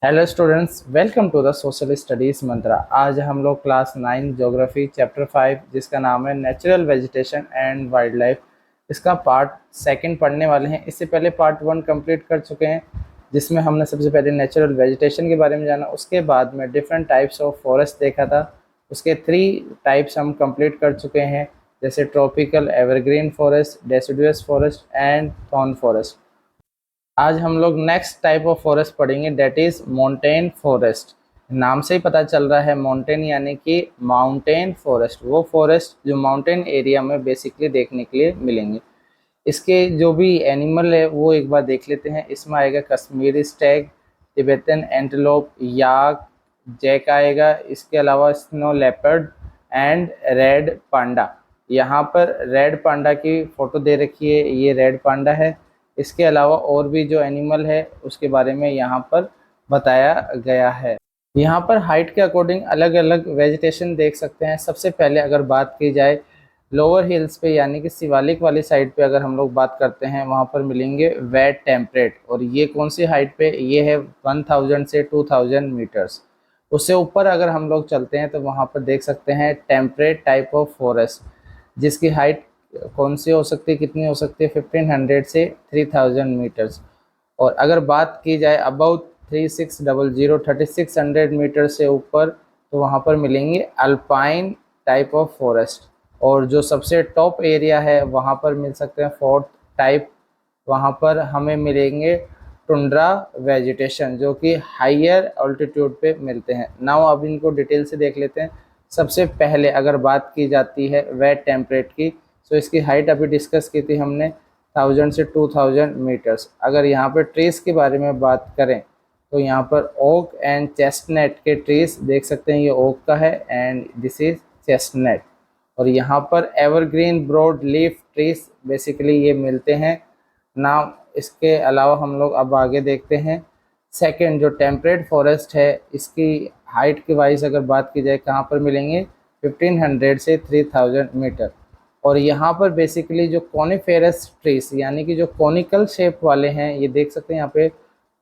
Hello students, welcome to the social studies Mantra. आज हम लोग क्लास 9 ज्योग्राफी चैप्टर 5 जिसका नाम है natural vegetation and wild life, इसका पार्ट सेकंड पढ़ने वाले हैं। इससे पहले पार्ट 1 कंप्लीट कर चुके हैं, जिसमें हमने सबसे पहले नेचुरल वेजिटेशन के बारे में जाना। उसके बाद में डिफरेंट टाइप्स ऑफ फॉरेस्ट देखा था। उसके 3 टाइप्स हम कंप्लीट कर चुके हैं, जैसे tropical, evergreen forest, deciduous forest and thorn forest. आज हम लोग नेक्स्ट टाइप ऑफ फॉरेस्ट पढ़ेंगे, डेट इज माउंटेन फॉरेस्ट। नाम से ही पता चल रहा है, माउंटेन यानी कि माउंटेन फॉरेस्ट, वो फॉरेस्ट जो माउंटेन एरिया में बेसिकली देखने के लिए मिलेंगे। इसके जो भी एनिमल है वो एक बार देख लेते हैं। इसमें आएगा कश्मीरी स्टैग, तिब्बतन एंटेलोप, याक, जैक आएगा। इसके अलावा snow leopard and red panda. यहाँ पर रेड पांडा की फोटो दे रखी है, ये रेड पांडा है। इसके अलावा और भी जो एनिमल है उसके बारे में यहाँ पर बताया गया है। यहाँ पर हाइट के अकॉर्डिंग अलग अलग वेजिटेशन देख सकते हैं। सबसे पहले अगर बात की जाए लोअर हिल्स पे यानी कि शिवालिक वाली साइड पे अगर हम लोग बात करते हैं, वहाँ पर मिलेंगे वेट टेम्परेट। और ये कौन सी हाइट पे, ये है 1000 से 2000 मीटर्स। उससे ऊपर अगर हम लोग चलते हैं तो वहाँ पर देख सकते हैं टेम्परेट टाइप ऑफ फॉरेस्ट, जिसकी हाइट कौन सी हो सकती है, कितनी हो सकती है, 1500 से 3000 मीटर्स। और अगर बात की जाए अबाउट 3600 मीटर से ऊपर, तो वहाँ पर मिलेंगे अल्पाइन टाइप ऑफ फॉरेस्ट। और जो सबसे टॉप एरिया है वहाँ पर मिल सकते हैं फोर्थ टाइप, वहाँ पर हमें मिलेंगे टुंड्रा वेजिटेशन, जो कि हाइयर ऑल्टीट्यूड पे मिलते हैं। नाउ अब इनको डिटेल से देख लेते हैं। सबसे पहले अगर बात की जाती है वेट टेम्परेट की, तो इसकी हाइट अभी डिस्कस की थी हमने 1000 से 2000 मीटर्स। अगर यहाँ पर ट्रीज के बारे में बात करें तो यहाँ पर ओक एंड चेस्टनट के ट्रीज देख सकते हैं, ये ओक का है एंड दिस इज चेस्टनट। और यहाँ पर evergreen broad leaf trees basically ये मिलते हैं। नाउ इसके अलावा हम लोग अब आगे देखते हैं। सेकंड जो टेम्परेट फॉरेस्ट है, इसकी हाइट के वाइज अगर बात की जाए कहाँ पर मिलेंगे, 1500 से 3000 मीटर। और यहाँ पर बेसिकली जो कॉनिफेरस ट्रीज यानी कि जो कॉनिकल शेप वाले हैं, ये देख सकते हैं यहाँ पे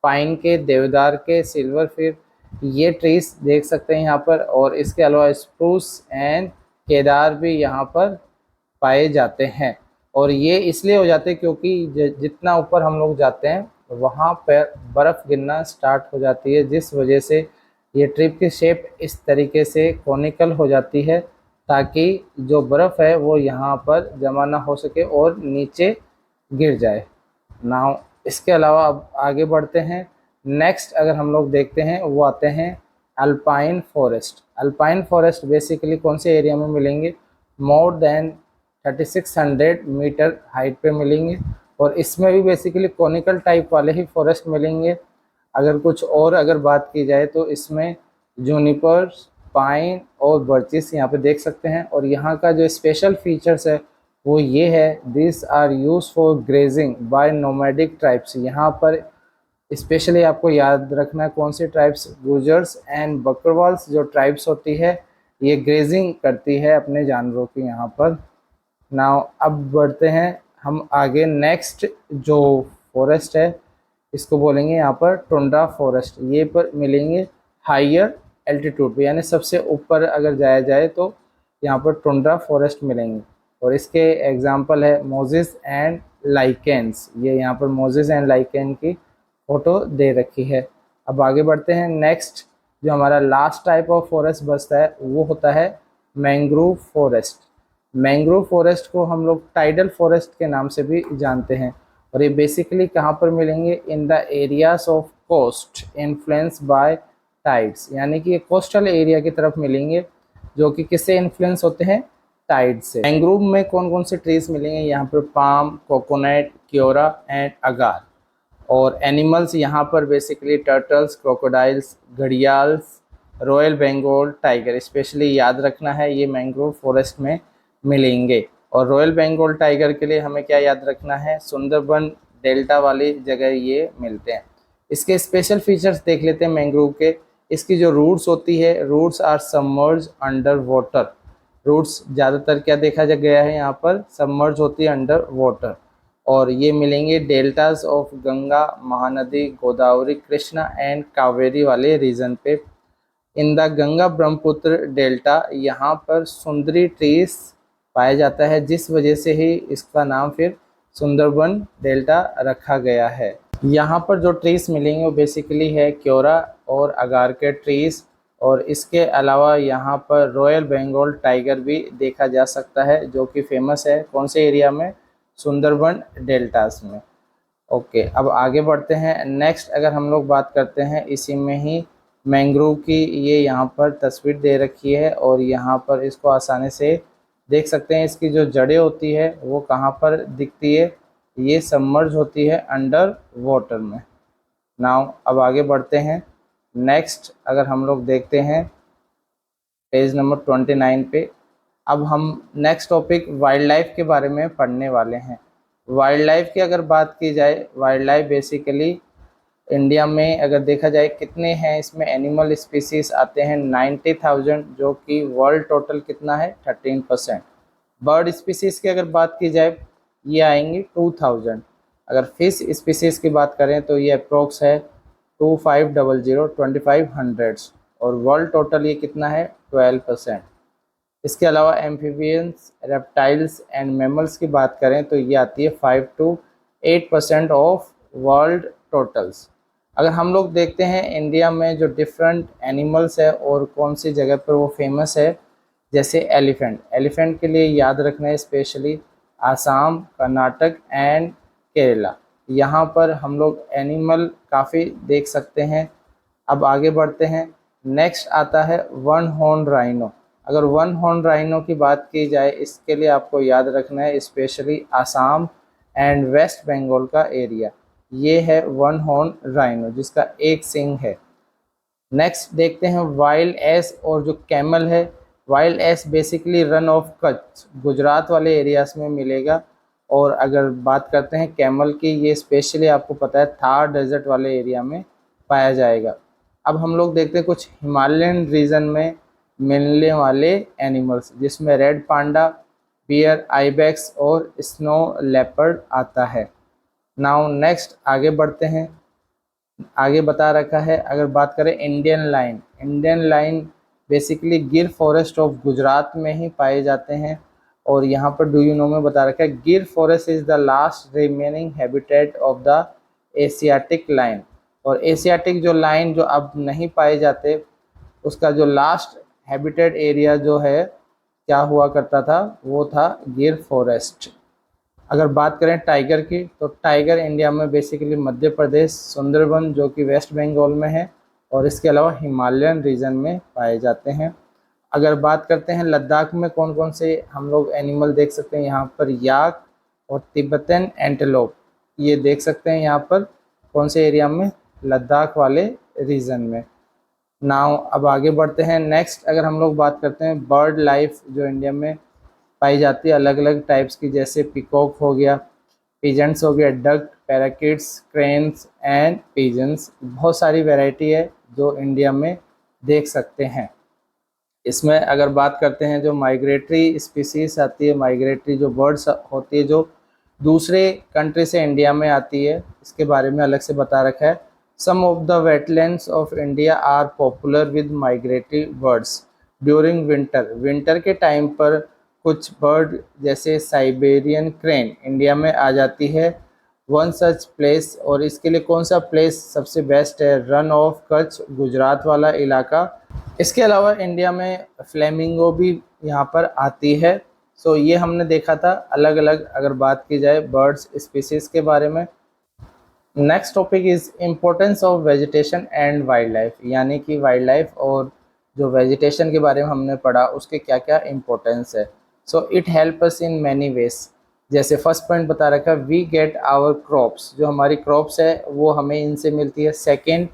पाइन के, देवदार के, सिल्वर फिर, ये ट्रीज देख सकते हैं यहाँ पर। और इसके अलावा स्प्रूस एंड केदार भी यहाँ पर पाए जाते हैं। और ये इसलिए हो जाते हैं क्योंकि जितना ऊपर हम लोग जाते हैं वहाँ पर बर्फ़ गिरना स्टार्ट हो जाती है, जिस वजह से ये ट्रिप की शेप इस तरीके से कॉनिकल हो जाती है, ताकि जो बर्फ़ है वो यहाँ पर जमा ना हो सके और नीचे गिर जाए। नाउ इसके अलावा अब आगे बढ़ते हैं। नेक्स्ट अगर हम लोग देखते हैं वो आते हैं alpine forest. Alpine forest basically कौन से एरिया में मिलेंगे, मोर देन 3600 मीटर हाइट पे मिलेंगे। और इसमें भी बेसिकली कॉनिकल टाइप वाले ही फॉरेस्ट मिलेंगे। अगर कुछ और अगर बात की जाए तो इसमें जूनिपर्स, पाइन और बर्चिस यहाँ पे देख सकते हैं। और यहाँ का जो स्पेशल फीचर्स है वो ये है, this are use for grazing by nomadic tribes. यहाँ पर स्पेशली आपको याद रखना है कौन सी ट्राइब्स, गुजर्स एंड बकरवाल्स जो ट्राइब्स होती है, ये ग्रेजिंग करती है अपने जानवरों की यहाँ पर। नाउ अब बढ़ते हैं हम आगे। नेक्स्ट जो फॉरेस्ट है इसको बोलेंगे यहाँ पर टुंड्रा फॉरेस्ट। ये पर मिलेंगे हाइयर एल्टीट्यूड पे, यानी सबसे ऊपर अगर जाया जाए तो यहाँ पर टुंड्रा फॉरेस्ट मिलेंगे। और इसके एग्जांपल है मोजेस एंड लाइकेन्स। ये यहाँ पर मोजेस एंड लाइकेन की फोटो दे रखी है। अब आगे बढ़ते हैं। नेक्स्ट जो हमारा लास्ट टाइप ऑफ फॉरेस्ट बचता है वो होता है मैंग्रोव फॉरेस्ट। मैंग्रोव फॉरेस्ट को हम लोग टाइडल फॉरेस्ट के नाम से भी जानते हैं। और ये बेसिकली कहाँ पर मिलेंगे, in the areas of coast influence by tides, यानी कि ये कोस्टल एरिया की तरफ मिलेंगे जो कि किससे इन्फ्लुएंस होते हैं, टाइड से। मैंग्रोव में कौन कौन से ट्रीज मिलेंगे, यहाँ पर palm, coconut, keora and agar. और एनिमल्स यहाँ पर basically turtles, crocodiles, gharials, royal Bengal tiger specially याद रखना है, ये मैंग्रोव फॉरेस्ट में मिलेंगे। और रॉयल बंगाल टाइगर के लिए हमें क्या याद रखना है, सुंदरबन डेल्टा वाली जगह ये मिलते हैं। इसके स्पेशल फीचर्स देख लेते हैं मैंग्रोव के। इसकी जो रूट्स होती है, roots are submerge under water. Roots ज़्यादातर क्या देखा गया है यहाँ पर, सबमर्ज होती है अंडर वाटर। और ये मिलेंगे deltas of Ganga, Mahanadi, Godavari, Krishna and Kaveri वाले रीजन पे। In the Ganga Brahmaputra delta यहाँ पर सुंदरी ट्रीज पाया जाता है, जिस वजह से ही इसका नाम फिर सुंदरबन डेल्टा रखा गया है। यहाँ पर जो ट्रीज मिलेंगे वो बेसिकली है क्योरा और अगार के ट्रीज, और इसके अलावा यहाँ पर रॉयल बंगाल टाइगर भी देखा जा सकता है, जो कि फेमस है कौन से एरिया में, सुंदरबन डेल्टास में। ओके, अब आगे बढ़ते हैं। नेक्स्ट अगर हम लोग बात करते हैं इसी में ही मैंग्रोव की, ये यहाँ पर तस्वीर दे रखी है और यहाँ पर इसको आसानी से देख सकते हैं। इसकी जो जड़ें होती है वो कहाँ पर दिखती है, ये सबमर्ज होती है अंडर वाटर में। नाउ अब आगे बढ़ते हैं। नेक्स्ट अगर हम लोग देखते हैं पेज नंबर 29 पे, अब हम नेक्स्ट टॉपिक वाइल्ड लाइफ के बारे में पढ़ने वाले हैं। वाइल्ड लाइफ की अगर बात की जाए, वाइल्ड लाइफ बेसिकली इंडिया में अगर देखा जाए कितने हैं, इसमें एनिमल स्पीसीज आते हैं 90,000, जो कि वर्ल्ड टोटल कितना है 13%। बर्ड स्पीसीज की अगर बात की जाए ये आएंगे 2000। अगर फिश स्पीसीज की बात करें तो ये अप्रोक्स है 2500 और वर्ल्ड टोटल ये कितना है 12%। इसके अलावा एम्फीबियंस, रेप्टाइल्स एंड मैमल्स की बात करें तो ये आती है 5 to 8% ऑफ वर्ल्ड टोटल्स। अगर हम लोग देखते हैं इंडिया में जो डिफरेंट एनिमल्स है और कौन सी जगह पर वो फेमस है, जैसे एलिफेंट। एलिफेंट के लिए याद रखना है स्पेशली आसाम, कर्नाटक एंड केरला, यहाँ पर हम लोग एनिमल काफ़ी देख सकते हैं। अब आगे बढ़ते हैं। नेक्स्ट आता है वन हॉर्न राइनो। अगर वन हॉर्न राइनो की बात की जाए, इसके लिए आपको याद रखना है specially Assam and West Bengal का एरिया, ये है वन हॉर्न राइनो जिसका एक सिंग है। नेक्स्ट देखते हैं वाइल्ड एस और जो कैमल है। Wild ass basically run of Kutch, Gujarat वाले एरियाज में मिलेगा। और अगर बात करते हैं कैमल की, ये स्पेशली आपको पता है थार डेजर्ट वाले एरिया में पाया जाएगा। अब हम लोग देखते हैं कुछ हिमालयन रीजन में मिलने वाले एनिमल्स, जिसमें रेड पांडा, बियर, आइबेक्स और स्नो लेपर्ड आता है। नाउ नेक्स्ट आगे बढ़ते हैं। आगे बता रखा है अगर बात करें Indian line. Indian line basically गिर फॉरेस्ट ऑफ गुजरात में ही पाए जाते हैं। और यहाँ पर डू यू नो में बता रखा है गिर forest is the last remaining habitat of the Asiatic lion. और एशियाटिक जो लाइन जो अब नहीं पाए जाते, उसका जो लास्ट हैबिटेट एरिया जो है क्या हुआ करता था, वो था गिर फॉरेस्ट। अगर बात करें टाइगर की, तो टाइगर इंडिया में बेसिकली मध्य प्रदेश, सुंदरबन जो कि वेस्ट बंगाल में है, और इसके अलावा हिमालयन रीजन में पाए जाते हैं। अगर बात करते हैं लद्दाख में कौन कौन से हम लोग एनिमल देख सकते हैं, यहाँ पर याक और तिब्बतन एंटेलोप, ये देख सकते हैं यहाँ पर कौन से एरिया में, लद्दाख वाले रीजन में। नाउ अब आगे बढ़ते हैं। नेक्स्ट अगर हम लोग बात करते हैं बर्ड लाइफ जो इंडिया में पाई जाती है अलग अलग टाइप्स की, जैसे पिकॉक हो गया, पिजेंट्स हो गया, duck, parakeets, cranes and pigeons, बहुत सारी वैरायटी है जो इंडिया में देख सकते हैं। इसमें अगर बात करते हैं जो माइग्रेटरी स्पीसीज आती है, माइग्रेटरी जो बर्ड्स होती है जो दूसरे कंट्री से इंडिया में आती है, इसके बारे में अलग से बता रखा है। Some of the wetlands of India are popular with migratory birds during winter. Winter के टाइम पर कुछ बर्ड जैसे साइबेरियन क्रेन इंडिया में आ जाती है। वन सच प्लेस, और इसके लिए कौन सा प्लेस सबसे बेस्ट है, रन ऑफ कच्छ, गुजरात वाला इलाका। इसके अलावा इंडिया में फ्लेमिंगो भी यहाँ पर आती है। सो ये हमने देखा था अलग अलग अगर बात की जाए बर्ड्स स्पीसीज के बारे में। Next topic is importance of vegetation and wild life, यानी कि वाइल्ड लाइफ और जो वेजिटेशन के बारे में हमने पढ़ा उसके क्या क्या इम्पोर्टेंस है। So it help us in many ways. जैसे फर्स्ट पॉइंट बता रखा, वी गेट आवर क्रॉप्स, जो हमारी क्रॉप्स है वो हमें इनसे मिलती है। सेकेंड,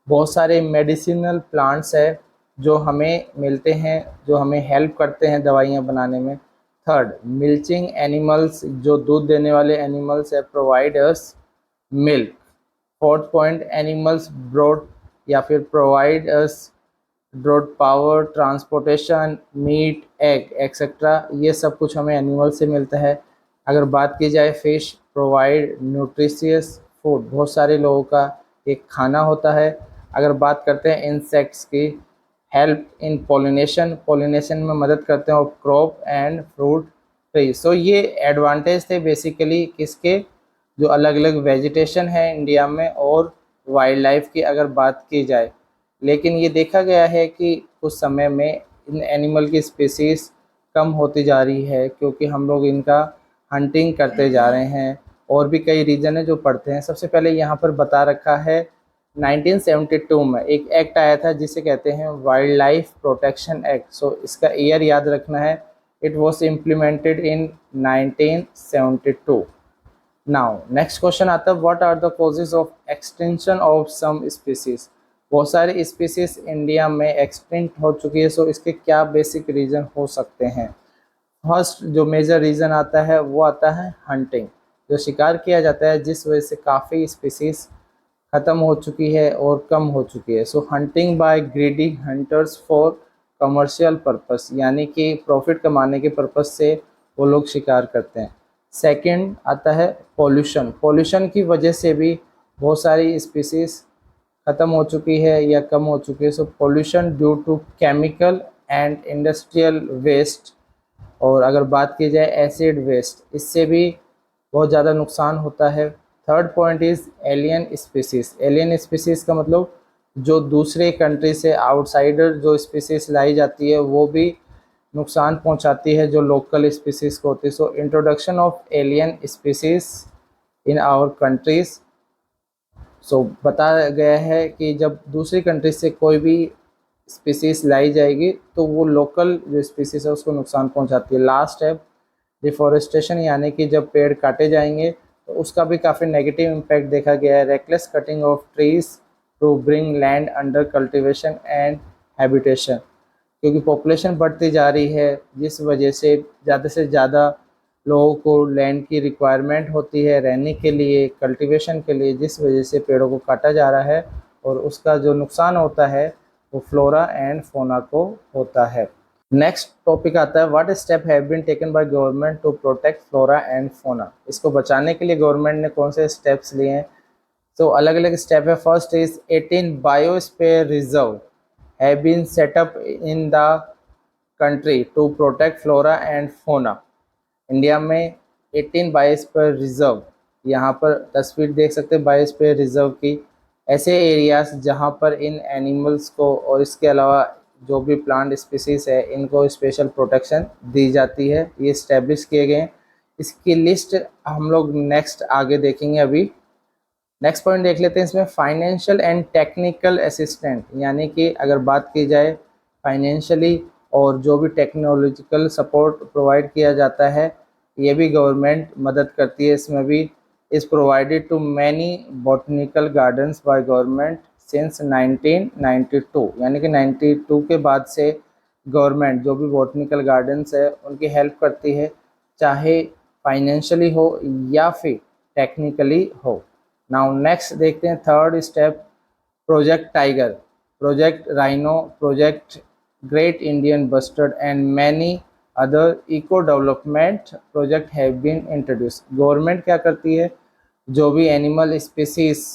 बहुत सारे मेडिसिनल प्लांट्स है जो हमें मिलते हैं, जो हमें हेल्प करते हैं दवाइयाँ बनाने में। थर्ड, मिल्चिंग एनिमल्स, जो दूध देने वाले एनिमल्स है, provide us milk. Fourth point, animals brood या फिर provide us broad power, transportation, meat, egg etcetera, ये सब कुछ हमें एनिमल से मिलता है। अगर बात की जाए फिश, प्रोवाइड न्यूट्रिशियस फूड, बहुत सारे लोगों का एक खाना होता है। अगर बात करते हैं इंसेक्ट्स की, हेल्प इन पोलिनेशन, पोलिनेशन में मदद करते हैं, और क्रॉप एंड फ्रूट ट्री। सो ये एडवांटेज थे बेसिकली किसके, जो अलग अलग वेजिटेशन है इंडिया में और वाइल्ड लाइफ की अगर बात की जाए। लेकिन ये देखा गया है कि कुछ समय में इन एनिमल की स्पीसीज कम होती जा रही है, क्योंकि हम लोग इनका हंटिंग करते जा रहे हैं। और भी कई रीज़न है जो पढ़ते हैं। सबसे पहले यहाँ पर बता रखा है 1972 में एक एक्ट आया था जिसे कहते हैं wild life protection act. So इसका ईयर याद रखना है, it was implemented in 1972। Now next question आता है, what are the causes of extension of some species. बहुत सारी स्पीसीज इंडिया में एक्सटिंक्ट हो चुकी है। सो इसके क्या बेसिक रीज़न हो सकते हैं। फर्स्ट जो मेजर रीज़न आता है वो आता है हंटिंग, जो शिकार किया जाता है, जिस वजह से काफ़ी स्पीसीज ख़त्म हो चुकी है और कम हो चुकी है। So hunting by greedy hunters for commercial purpose, यानी कि प्रॉफिट कमाने के पर्पस से वो लोग शिकार करते हैं। सेकंड आता है पॉल्यूशन, पॉल्यूशन की वजह से भी बहुत सारी स्पीसीज ख़त्म हो चुकी है या कम हो चुकी है। So pollution due to chemical and industrial waste, और अगर बात की जाए एसिड वेस्ट, इससे भी बहुत ज़्यादा नुकसान होता है। Third point is alien species, alien species का मतलब जो दूसरे कंट्री से आउटसाइडर जो स्पीसीज़ लाई जाती है वो भी नुकसान पहुंचाती है जो लोकल स्पीसीज़ को होती है। So introduction of alien species in our countries. So बताया गया है कि जब दूसरी कंट्री से कोई भी स्पीसीज़ लाई जाएगी तो वो लोकल जो स्पीसीज़ है उसको नुकसान पहुंचाती है। लास्ट है डिफॉरेस्टेशन, यानी कि जब पेड़ काटे जाएंगे तो उसका भी काफ़ी नेगेटिव इम्पैक्ट देखा गया है। Reckless cutting of trees to bring land under cultivation and habitation, क्योंकि पॉपुलेशन बढ़ती जा रही है जिस वजह से ज़्यादा लोगों को लैंड की रिक्वायरमेंट होती है रहने के लिए, कल्टीवेशन के लिए, जिस वजह से पेड़ों को काटा जा रहा है और उसका जो नुकसान होता है वो फ्लोरा एंड फोना को होता है। नेक्स्ट टॉपिक आता है, what step have been taken by government to protect flora and fauna. इसको बचाने के लिए गवर्नमेंट ने कौन से स्टेप्स लिए हैं। तो अलग अलग स्टेप है। First is 18 biosphere reserve have been set up in the country to protect flora and fauna. India में 18 बायोस्फीयर रिजर्व, यहाँ पर तस्वीर देख सकते हैं बायोस्फीयर रिजर्व की, ऐसे एरियाज जहाँ पर इन एनिमल्स को और इसके अलावा जो भी प्लांट स्पीसीज है इनको स्पेशल प्रोटेक्शन दी जाती है, ये इस्टेब्लिश किए गए हैं। इसकी लिस्ट हम लोग नेक्स्ट आगे देखेंगे। अभी नेक्स्ट पॉइंट देख लेते हैं इसमें, फाइनेंशियल एंड टेक्निकल असिस्टेंट, यानी कि अगर बात की जाए फाइनेंशियली और जो भी टेक्नोलॉजिकल सपोर्ट प्रोवाइड किया जाता है ये भी गवर्नमेंट मदद करती है। इसमें भी is provided to many botanical gardens by government since 1992, यानी कि 92 के बाद से गवर्नमेंट जो भी बॉटनिकल गार्डन्स है उनकी हेल्प करती है, चाहे फाइनेंशियली हो या फिर टेक्निकली हो। नाउ नेक्स्ट देखते हैं third step, project tiger, project rhino, project great Indian bustard and many other eco development project have been introduce. Government क्या करती है, जो भी एनिमल स्पीसीज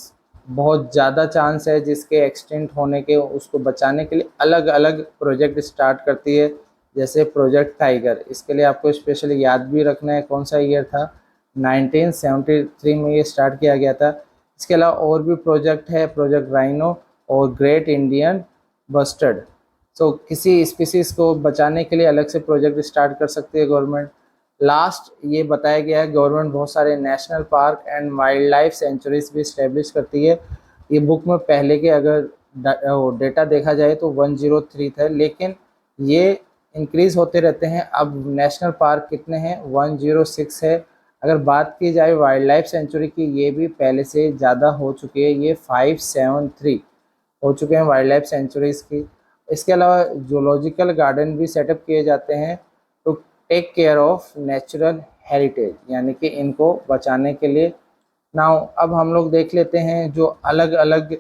बहुत ज़्यादा चांस है जिसके एक्सटिंक्ट होने के, उसको बचाने के लिए अलग अलग प्रोजेक्ट स्टार्ट करती है, जैसे प्रोजेक्ट टाइगर। इसके लिए आपको स्पेशली याद भी रखना है कौन सा ईयर था, 1973 में ये स्टार्ट किया गया था। इसके अलावा और भी प्रोजेक्ट है, प्रोजेक्ट राइनो और ग्रेट इंडियन बस्टर्ड। सो किसी स्पीसीज़ को बचाने के लिए अलग से प्रोजेक्ट स्टार्ट कर सकती है गवर्नमेंट। लास्ट ये बताया गया है गवर्नमेंट बहुत सारे national park and wild life sanctuaries भी इस्टेब्लिश करती है। ये बुक में पहले के अगर डेटा देखा जाए तो 103 था, लेकिन ये इंक्रीज़ होते रहते हैं। अब नेशनल पार्क कितने हैं, 106 है। अगर बात की जाए वाइल्ड लाइफ सेंचुरी की, ये भी पहले से ज़्यादा हो चुकी है, ये 573 हो चुके हैं वाइल्ड लाइफ सेंचुरीज़ की। इसके अलावा जूलॉजिकल गार्डन भी सेटअप किए जाते हैं to take care of natural heritage, यानी कि इनको बचाने के लिए। नाउ अब हम लोग देख लेते हैं जो अलग अलग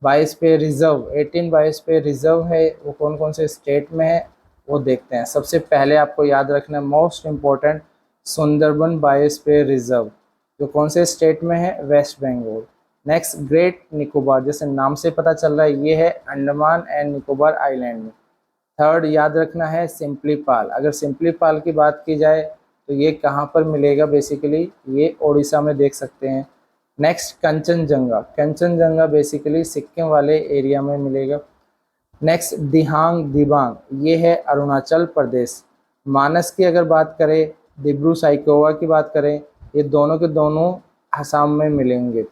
बायोस्फीयर रिजर्व, 18 बायोस्फीयर रिजर्व है वो कौन कौन से स्टेट में है वो देखते हैं। सबसे पहले आपको याद रखना है most important, Sundarban biosphere reserve. जो कौन से स्टेट में है, West Bengal. Next great Nicobar, जैसे नाम से पता चल रहा है ये है अंडमान एंड निकोबार आइलैंड में। थर्ड याद रखना है सिम्पलीपाल। अगर सिम्पलीपाल की बात की जाए तो ये कहाँ पर मिलेगा, बेसिकली ये ओडिशा में देख सकते हैं। नेक्स्ट कंचनजंगा, कंचनजंगा बेसिकली सिक्किम वाले एरिया में मिलेगा। नेक्स्ट दिहांग दिबांग, ये है अरुणाचल प्रदेश। मानस की अगर बात करें, डिब्रू साइकोवा की बात करें, ये दोनों के दोनों असम में मिलेंगे।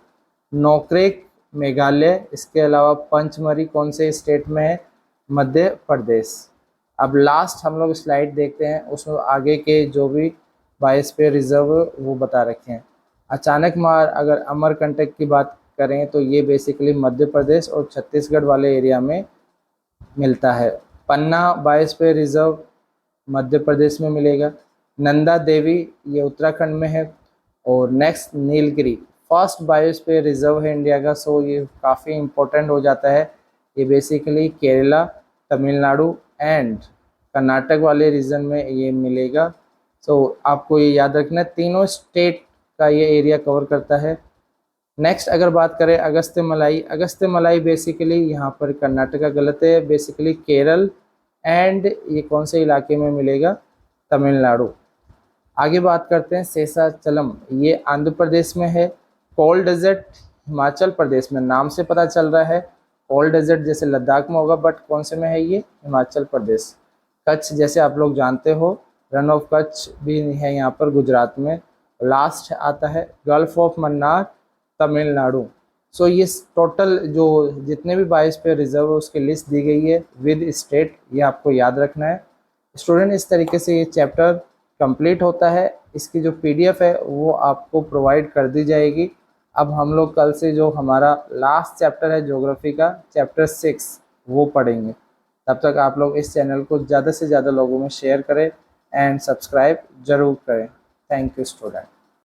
नोक्रेक मेघालय, इसके अलावा पंचमरी कौन से स्टेट में है, मध्य प्रदेश। अब लास्ट हम लोग स्लाइड देखते हैं, उसमें आगे के जो भी बायोस्फीयर रिजर्व वो बता रखे हैं। अचानक मार अगर अमरकंटक की बात करें तो ये बेसिकली मध्य प्रदेश और छत्तीसगढ़ वाले एरिया में मिलता है। पन्ना बायोस्फीयर रिजर्व मध्य प्रदेश में मिलेगा। नंदा देवी ये उत्तराखंड में है। और next Nilgiri first biosphere reserve है इंडिया का, सो ये काफ़ी इम्पोर्टेंट हो जाता है। ये बेसिकली केरला, तमिलनाडु एंड कर्नाटक वाले रीजन में ये मिलेगा। सो आपको ये याद रखना है, तीनों स्टेट का ये एरिया कवर करता है। नेक्स्ट अगर बात करें अगस्त्य मलाई, अगस्त्य मलाई बेसिकली यहाँ पर कर्नाटका गलत है, बेसिकली केरल एंड ये कौन से इलाके में मिलेगा, तमिलनाडु। आगे बात करते हैं शेषाचलम, ये आंध्र प्रदेश में है। कोल्ड डेजर्ट हिमाचल प्रदेश में, नाम से पता चल रहा है कोल्ड डेजर्ट जैसे लद्दाख में होगा, बट कौन से में है ये, हिमाचल प्रदेश। कच्छ जैसे आप लोग जानते हो, रन ऑफ कच्छ भी है यहाँ पर गुजरात में। लास्ट आता है गल्फ ऑफ मन्नार, तमिलनाडु। सो ये टोटल जो जितने भी बायोस्फीयर रिजर्व है उसकी लिस्ट दी गई है विद स्टेट, ये आपको याद रखना है स्टूडेंट। इस तरीके से ये चैप्टर कंप्लीट होता है। इसकी जो पीडीएफ है वो आपको प्रोवाइड कर दी जाएगी। अब हम लोग कल से जो हमारा लास्ट चैप्टर है ज्योग्राफी का, चैप्टर 6 वो पढ़ेंगे। तब तक आप लोग इस चैनल को ज़्यादा से ज़्यादा लोगों में शेयर करें एंड सब्सक्राइब ज़रूर करें। Thank you student.